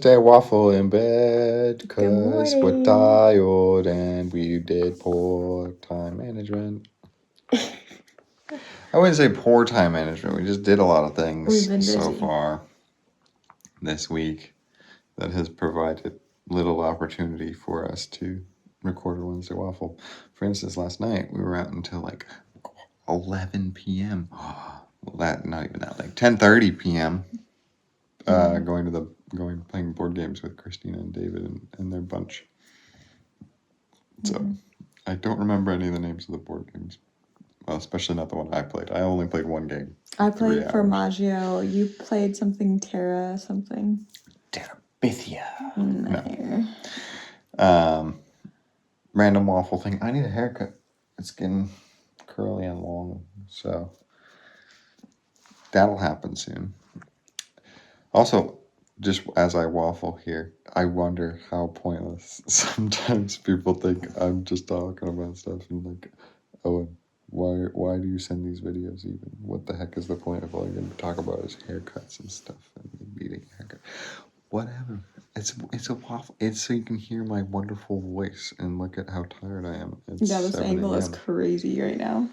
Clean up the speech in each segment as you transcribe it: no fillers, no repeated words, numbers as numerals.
Thursday, Waffle in bed because we're morning. tired and we did poor time management. I wouldn't say poor time management. We just did a lot of We've things been so busy. far this week that has provided little opportunity for us to record a Wednesday Waffle. For instance, last night we were out until like 11 p.m. Well, that not even that, like 10:30 p.m. Going playing board games with Christina and David and their bunch. So I don't remember any of the names of the board games. Well, especially not the one I played. I only played one game. I played Formaggio. You played something Terra something. Terabithia. No. Random waffle thing. I need a haircut. It's getting curly and long, so that'll happen soon. Also, just as I waffle here, I wonder how pointless sometimes people think I'm just talking about stuff and like, oh, why do you send these videos even? What the heck is the point of all you're going to talk about is haircuts and stuff and eating a haircut? Whatever. It's a waffle. It's so you can hear my wonderful voice and look at how tired I am. It's this angle is crazy right now.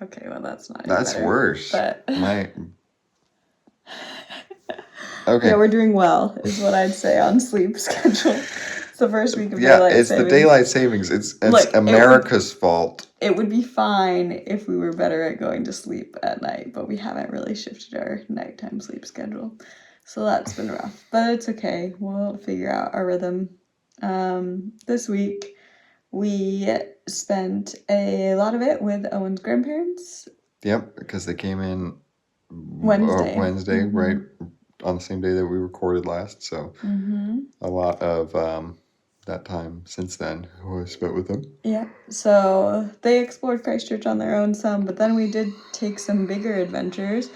Okay, well that's not. That's better, worse. But Okay. Yeah, we're doing well, is what I'd say on sleep schedule. It's the first week of daylight it's savings. the daylight savings. It's America's fault. It would be fine if we were better at going to sleep at night, but we haven't really shifted our nighttime sleep schedule. So that's been rough, but it's okay. We'll figure out our rhythm. This week, we spent a lot of it with Owen's grandparents. Yep, because they came in Wednesday, right on the same day that we recorded last. So a lot of that time since then was spent with them. Yeah, so they explored Christchurch on their own some, but then we did take some bigger adventures.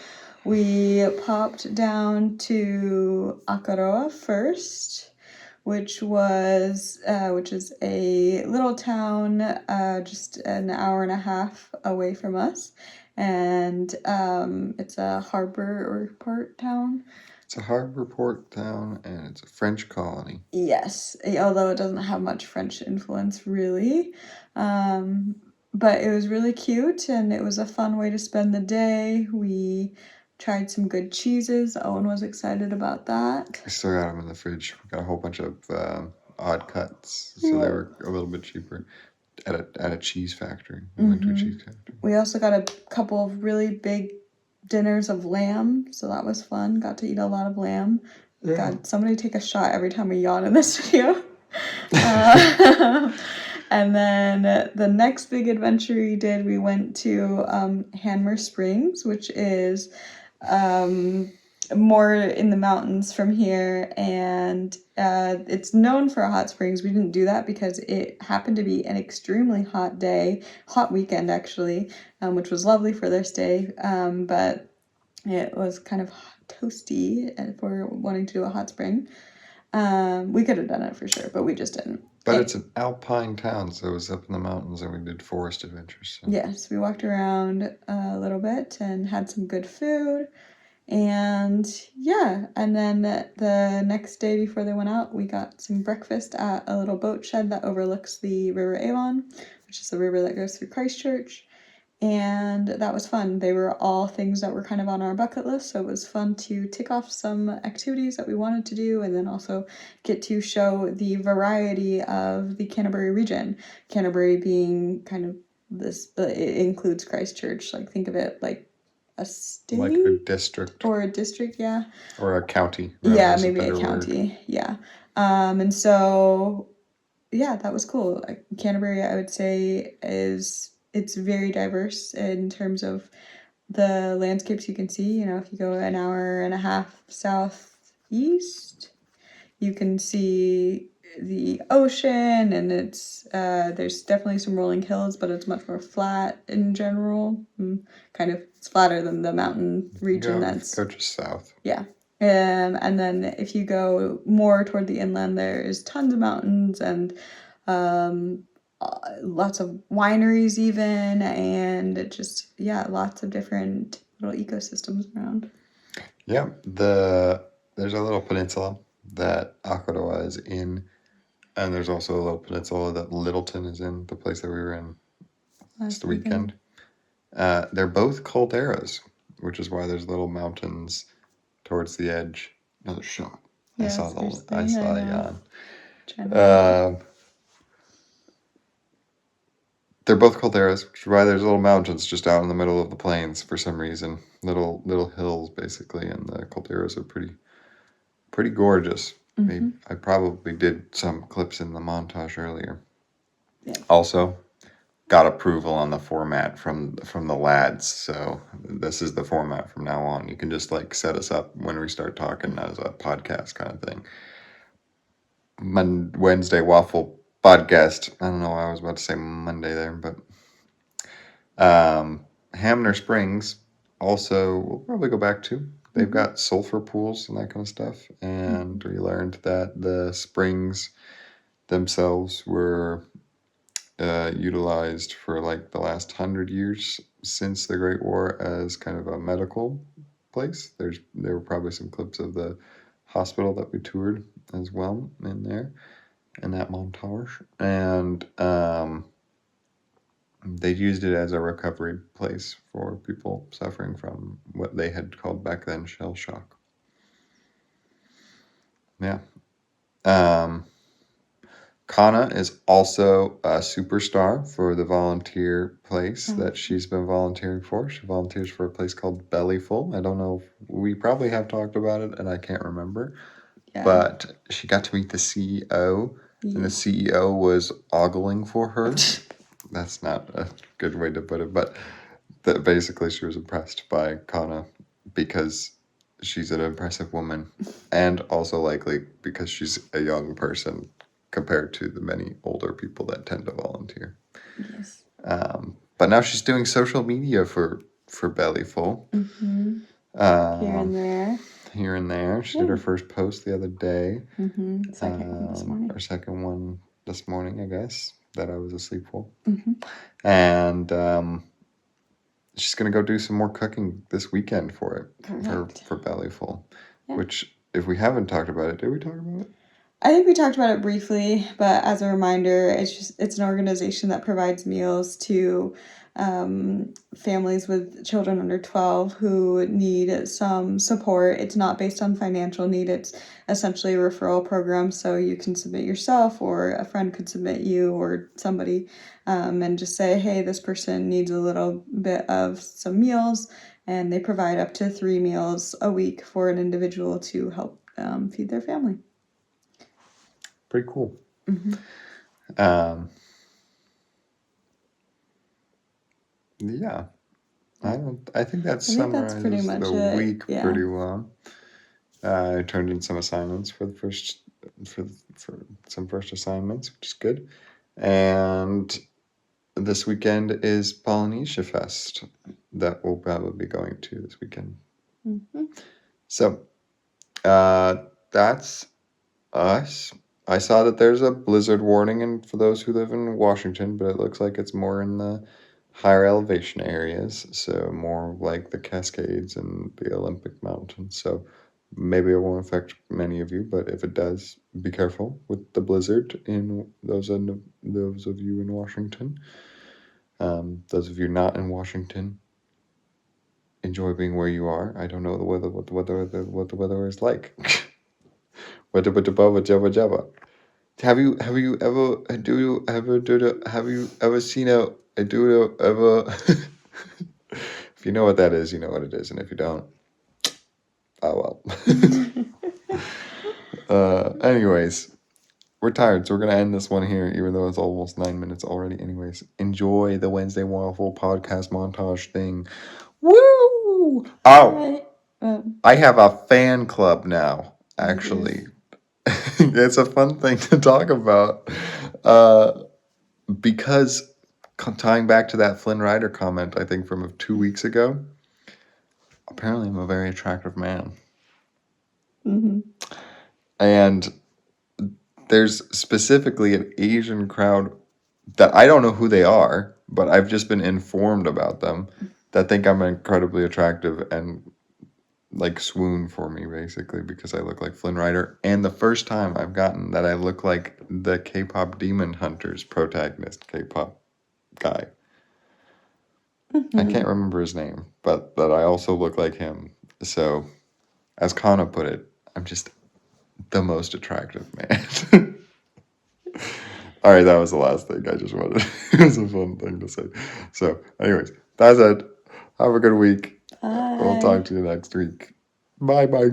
We popped down to Akaroa first, which is a little town just an hour and a half away from us, and it's a harbor or port town. It's a harbor port town, and it's a French colony. Yes, although it doesn't have much French influence, really. But it was really cute, and it was a fun way to spend the day. We tried some good cheeses. Owen was excited about that. I still got them in the fridge. We got a whole bunch of odd cuts, so they were a little bit cheaper at a cheese factory. We went to a cheese factory. We also got a couple of really big dinners of lamb, so that was fun. Got to eat a lot of lamb. Yeah. God, somebody take a shot every time we yawn in this video. And then the next big adventure we did, we went to Hanmer Springs, which is more in the mountains from here, and it's known for hot springs. We didn't do that because it happened to be an extremely hot weekend actually, which was lovely for their stay, but it was kind of toasty for wanting to do a hot spring. We could have done it for sure, but we just didn't. But it's an alpine town, so it was up in the mountains, and we did forest adventures. So. Yes, we walked around a little bit and had some good food. And yeah, and then the next day before they went out, we got some breakfast at a little boat shed that overlooks the River Avon, which is the river that goes through Christchurch. And that was fun. They were all things that were kind of on our bucket list, so it was fun to tick off some activities that we wanted to do, and then also get to show the variety of the Canterbury region. Canterbury being kind of it includes Christchurch, like think of it like a state? Like a district. Or a district, yeah. Or a county. Yeah, maybe a county, word. Yeah. And so, yeah, that was cool. Canterbury, I would say, it's very diverse in terms of the landscapes you can see. You know, if you go an hour and a half southeast, you can see the ocean, and it's there's definitely some rolling hills, but it's much more flat in general. Kind of, it's flatter than the mountain region. Go just south. Yeah. And then if you go more toward the inland, there is tons of mountains and lots of wineries even, and just, yeah, lots of different little ecosystems around. Yeah, there's a little peninsula that Akaroa is in, and there's also a little peninsula that Littleton is in, the place that we were in last weekend. They're both calderas, which is why there's little mountains towards the edge. Another shot. Yes, I saw Jan. They're both calderas, which is why there's little mountains just out in the middle of the plains for some reason. Little hills basically, and the calderas are pretty gorgeous. Mm-hmm. I probably did some clips in the montage earlier. Yes. Also, got approval on the format from the lads, so this is the format from now on. You can just like set us up when we start talking as a podcast kind of thing. Wednesday Waffle podcast. I don't know why I was about to say Monday there, but Hamner Springs also we'll probably go back to. They've got sulfur pools and that kind of stuff, and we learned that the springs themselves were utilized for like the last 100 years since the Great War as kind of a medical place. There were probably some clips of the hospital that we toured as well in there in that montage, and they used it as a recovery place for people suffering from what they had called back then shell shock. Yeah. Kana is also a superstar for the volunteer place that she's been volunteering for. She volunteers for a place called Bellyful. I don't know if we probably have talked about it and I can't remember. Yeah. But she got to meet the CEO, and the CEO was ogling for her. That's not a good way to put it, but basically she was impressed by Kana because she's an impressive woman, and also likely because she's a young person compared to the many older people that tend to volunteer. Yes. But now she's doing social media for Bellyful. Mm-hmm. Here and there. She did her first post the other day. Mm-hmm. Second one this morning. Her second one this morning, I guess, that I was asleep for. Mm-hmm. And she's going to go do some more cooking this weekend for it. Correct. For Bellyful. Yeah. Which, if we haven't talked about it, did we talk about it? I think we talked about it briefly, but as a reminder, it's an organization that provides meals to families with children under 12 who need some support. It's not based on financial need. It's essentially a referral program, so you can submit yourself, or a friend could submit you, or somebody, and just say, hey, this person needs a little bit of some meals, and they provide up to 3 meals a week for an individual to help feed their family. Pretty cool. Mm-hmm. Yeah, I think that summarizes pretty much the week pretty well. I turned in some assignments for some first assignments, which is good. And this weekend is Polynesia Fest that we'll probably be going to this weekend. Mm-hmm. So that's us. I saw that there's a blizzard warning for those who live in Washington, but it looks like it's more in the higher elevation areas, so more like the Cascades and the Olympic Mountains. So maybe it won't affect many of you, but if it does, be careful with the blizzard in those of you in Washington. Those of you not in Washington, enjoy being where you are. I don't know what the weather is like. Have you ever seen a ever? If you know what that is, you know what it is, and if you don't, oh well. Anyways, we're tired, so we're gonna end this one here, even though it's almost 9 minutes already. Anyways, enjoy the Wednesday Waffle podcast montage thing. Woo! Oh, I have a fan club now. Actually, it's a fun thing to talk about, because tying back to that Flynn Rider comment, I think from 2 weeks ago. Apparently, I'm a very attractive man. Mm-hmm. And there's specifically an Asian crowd that I don't know who they are, but I've just been informed about them, that think I'm incredibly attractive and like swoon for me basically because I look like Flynn Rider. And the first time I've gotten that I look like the K-pop Demon Hunters protagonist, K-pop guy. I can't remember his name, but that I also look like him. So, as Kana put it, I'm just the most attractive man. All right, that was the last thing I just wanted. It was a fun thing to say. So, anyways, that's it. Have a good week. We'll Bye. talk to you next week. Bye bye.